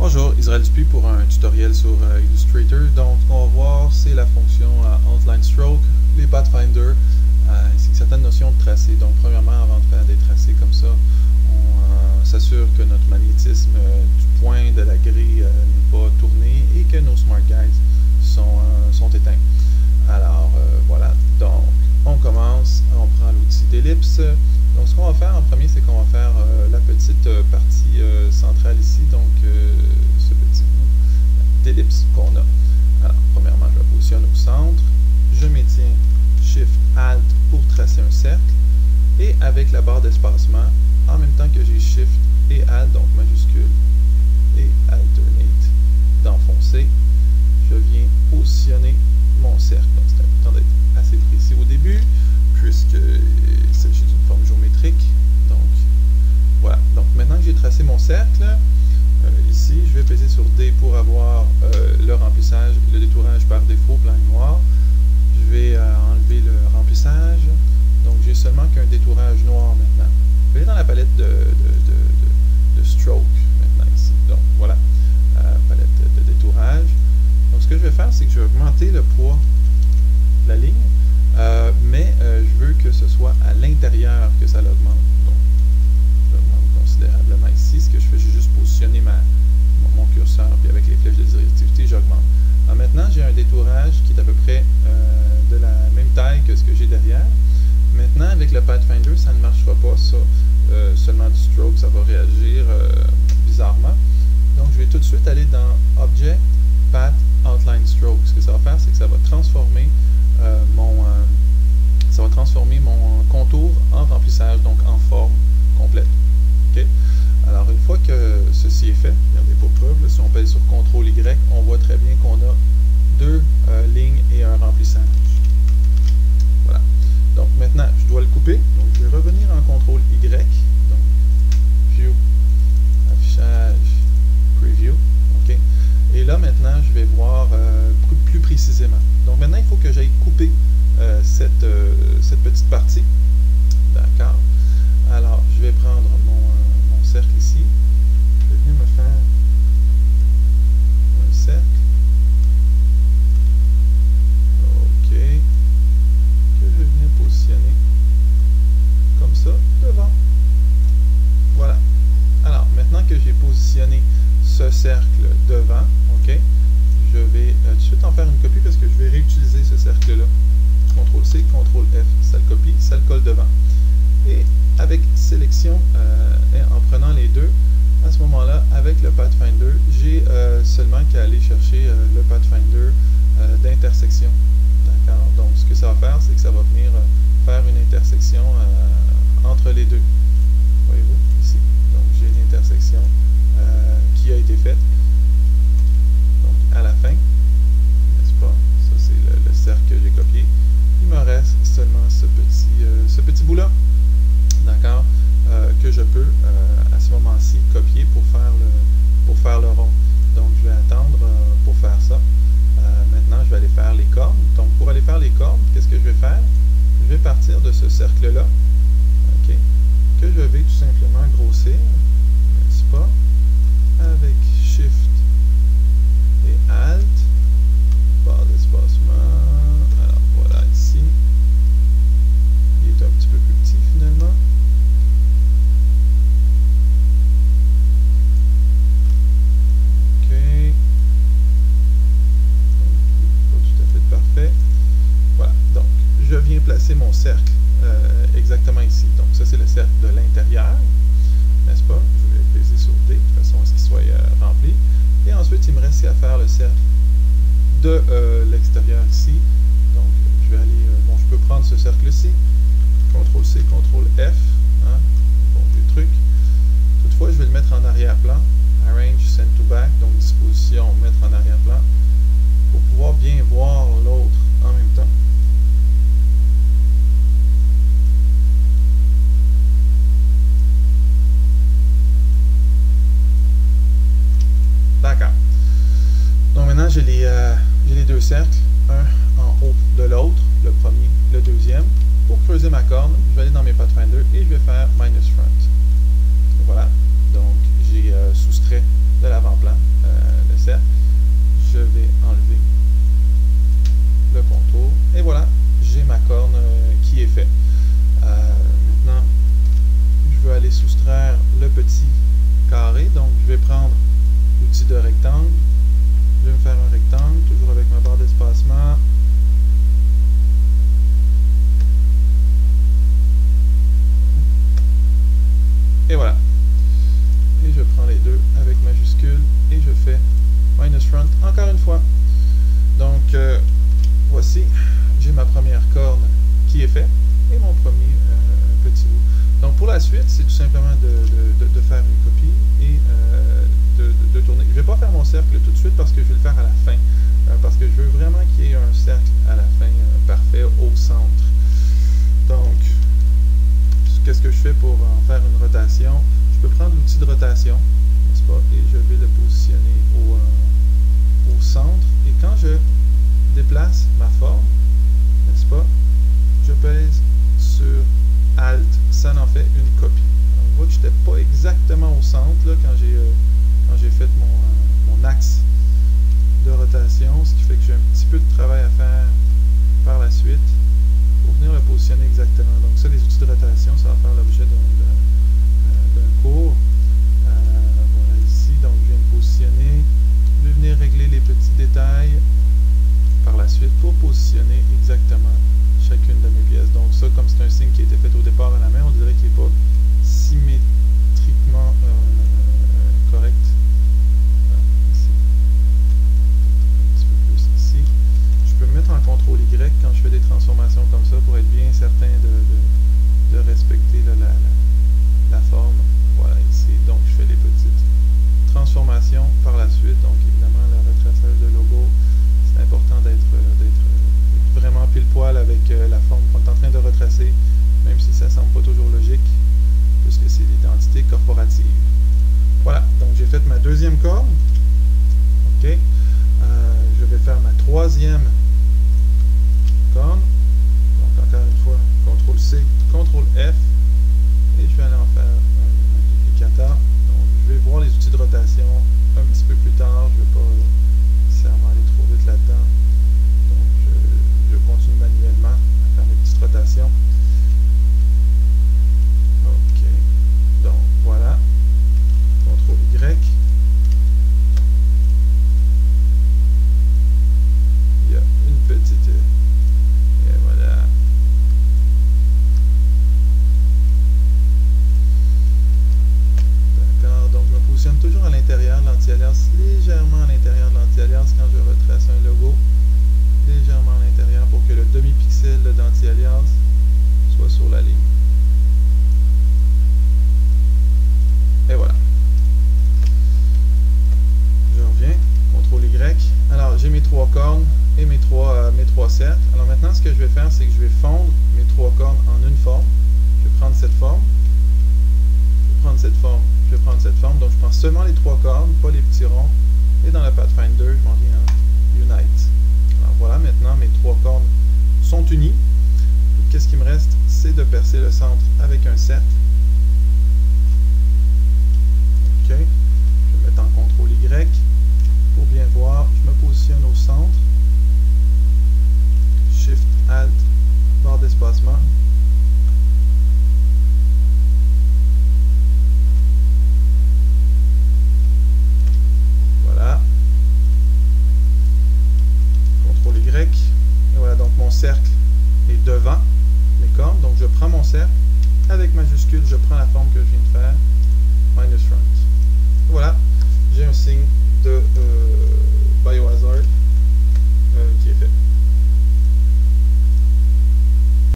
Bonjour, Israël Dupuis pour un tutoriel sur Illustrator. Donc, ce qu'on va voir, c'est la fonction Outline Stroke, les Pathfinder, ainsi que certaines notions de tracé. Donc, premièrement, avant de faire des tracés comme ça, on s'assure que notre magnétisme du point de la grille n'est pas tourné et que nos Smart Guides sont éteints. Alors, voilà. Donc, on commence, on prend l'outil d'ellipse. Donc, ce qu'on va faire en premier, c'est qu'on va faire la petite partie centrale ici, donc ce petit bout d'ellipse qu'on a. Alors, premièrement, je la positionne au centre, je maintiens Shift-Alt pour tracer un cercle, et avec la barre d'espacement, en même temps que j'ai Shift et Alt, donc majuscule et Alternate, d'enfoncer, je viens positionner mon cercle. Donc, c'est important d'être assez précis au début, puisqu'il s'agit d'une forme géométrique. Donc, voilà. Donc, maintenant que j'ai tracé mon cercle, ici, je vais peser sur D pour avoir le remplissage, le détourage par défaut, blanc et noir. Je vais enlever le remplissage. Donc, j'ai seulement qu'un détourage noir maintenant. Je vais aller dans la palette de stroke maintenant ici. Donc, voilà, palette de détourage. Donc, ce que je vais faire, c'est que je vais augmenter le poids de la ligne, mais je veux que ce soit à l'intérieur que ça l'augmente. Donc, j'augmente considérablement ici. Ce que je fais, j'ai juste positionné mon curseur, puis avec les flèches de directivité, j'augmente. Maintenant, j'ai un détourage qui est à peu près de la même taille que ce que j'ai derrière. Maintenant, avec le Pathfinder, ça ne marchera pas, ça. Seulement du stroke, ça va réagir bizarrement. Donc, je vais tout de suite aller dans Object, Path, Outline Stroke. Ce que ça va faire, c'est que ça va transformer mon contour en remplissage, donc en forme complète. Okay? Alors, une fois que ceci est fait, regardez pour preuve, là, si on pèse sur CTRL-Y, on voit très bien qu'on a deux lignes et un remplissage. Voilà. Donc, maintenant, je dois le couper. Donc, je vais revenir en CTRL-Y. Donc, View, Affichage, Preview. OK? Et là, maintenant, je vais voir plus précisément. Donc, maintenant, il faut que j'aille couper cette petite partie. D'accord? Alors, je vais prendre mon cercle ici. Je vais venir me faire un cercle. OK. Que je vais venir positionner comme ça, devant. Voilà. Alors, maintenant que j'ai positionné ce cercle devant, OK, je vais tout de suite en faire une copie parce que je vais réutiliser ce cercle-là. CTRL-C, CTRL-F, ça le copie, ça le colle devant. Et avec sélection, et en prenant les deux, à ce moment-là, avec le Pathfinder, j'ai seulement qu'à aller chercher le Pathfinder d'intersection. D'accord? Donc, ce que ça va faire, c'est que ça va venir faire une intersection entre les deux. Voyez-vous, ici. Donc, j'ai une intersection qui a été faite. Donc, à la fin, n'est-ce pas? Ça, c'est le cercle que j'ai copié. Il me reste seulement ce petit bout-là, d'accord, que je peux, à ce moment-ci, copier pour faire le rond. Donc, je vais attendre pour faire ça. Maintenant, je vais aller faire les cornes. Donc, pour aller faire les cornes, qu'est-ce que je vais faire? Je vais partir de ce cercle-là, OK, que je vais tout simplement grossir, n'est-ce pas, avec Shift et Alt, barre d'espacement. Alors, voilà, ici. Il est un petit peu plus petit, finalement. OK. Pas tout à fait parfait. Voilà. Donc, je viens placer mon cercle exactement ici. Donc, ça, c'est le cercle de l'intérieur, n'est-ce pas? Je vais peser sur D, de façon à ce qu'il soit rempli. Et ensuite, il me reste à faire le cercle de l'extérieur ici. Donc, je vais aller, bon, je peux prendre ce cercle-ci, CTRL-C, CTRL-F, hein, bon, des trucs. Toutefois, je vais le mettre en arrière-plan, Arrange, Send to Back, donc disposition, mettre en arrière-plan, pour pouvoir bien voir l'autre en même temps. D'accord. Donc maintenant, j'ai les deux cercles, un en haut de l'autre, le premier, le deuxième. Pour creuser ma corne, je vais aller dans mes Pathfinder et je vais faire minus front. Voilà. Donc, j'ai soustrait de l'avant-plan rotation. Je peux prendre l'outil de rotation, n'est-ce pas, et je vais le positionner au centre. Et quand je déplace ma forme, n'est-ce pas, je pèse sur Alt, ça en fait une copie. Alors, on voit que je n'étais pas exactement au centre là, quand j'ai fait mon axe de rotation, ce qui fait que j'ai un petit peu de travail à faire par la suite pour venir le positionner exactement. Donc ça, les outils de rotation, ça va faire l'objet d'un cours. Voilà ici, donc je viens de positionner, je vais venir régler les petits détails par la suite pour positionner exactement chacune de mes pièces. Donc ça, comme c'est un signe qui a été fait au départ à la main, on dirait qu'il n'est pas symétriquement correct. Ici. Un petit peu plus ici. Je peux me mettre en CTRL Y quand je fais des transformations comme ça pour être bien certain de respecter la forme. Voilà ici. Donc je fais les petites transformations par la suite. Donc évidemment le retraçage de logo, c'est important d'être vraiment pile poil avec la forme qu'on est en train de retracer, même si ça ne semble pas toujours logique, puisque c'est l'identité corporative. Voilà, donc j'ai fait ma deuxième corde. OK. Je vais faire ma troisième corde. Donc encore une fois, CTRL-C, CTRL-F, et je vais aller en faire un duplicateur. Donc je vais voir les outils de rotation un petit peu plus tard. Je ne vais pas nécessairement aller trop vite là-dedans. Donc je continue manuellement à faire mes petites rotations. OK. Donc voilà. CTRL-Y. Il y a une petite... Et voilà. D'accord. Donc je me positionne toujours à l'intérieur de l'anti-alias, légèrement à l'intérieur de l'anti-alias quand je retrace un logo. Légèrement à l'intérieur pour que le demi-pixel d'anti-alias soit sur la ligne. Et voilà. Je reviens, CTRL-Y. Alors, j'ai mes trois cornes et mes trois cercles. Alors maintenant, ce que je vais faire, c'est que je vais fondre mes trois cornes en une forme. Je vais prendre cette forme. Je vais prendre cette forme. Je vais prendre cette forme. Donc, je prends seulement les trois cornes, pas les petits ronds. Et dans le Pathfinder, je m'en viens en Unite. Alors voilà, maintenant mes trois cornes sont unies. Qu'est-ce qui me reste? C'est de percer le centre avec un cercle. OK. Je vais mettre en CTRL-Y pour bien voir. Je me positionne au centre. Shift-Alt, barre d'espacement. Voilà. CTRL-Y. Et voilà, donc mon cercle est devant mes cornes. Donc je prends mon cercle. Avec majuscule, je prends la forme que je viens de faire. Minus front. Voilà. J'ai un signe de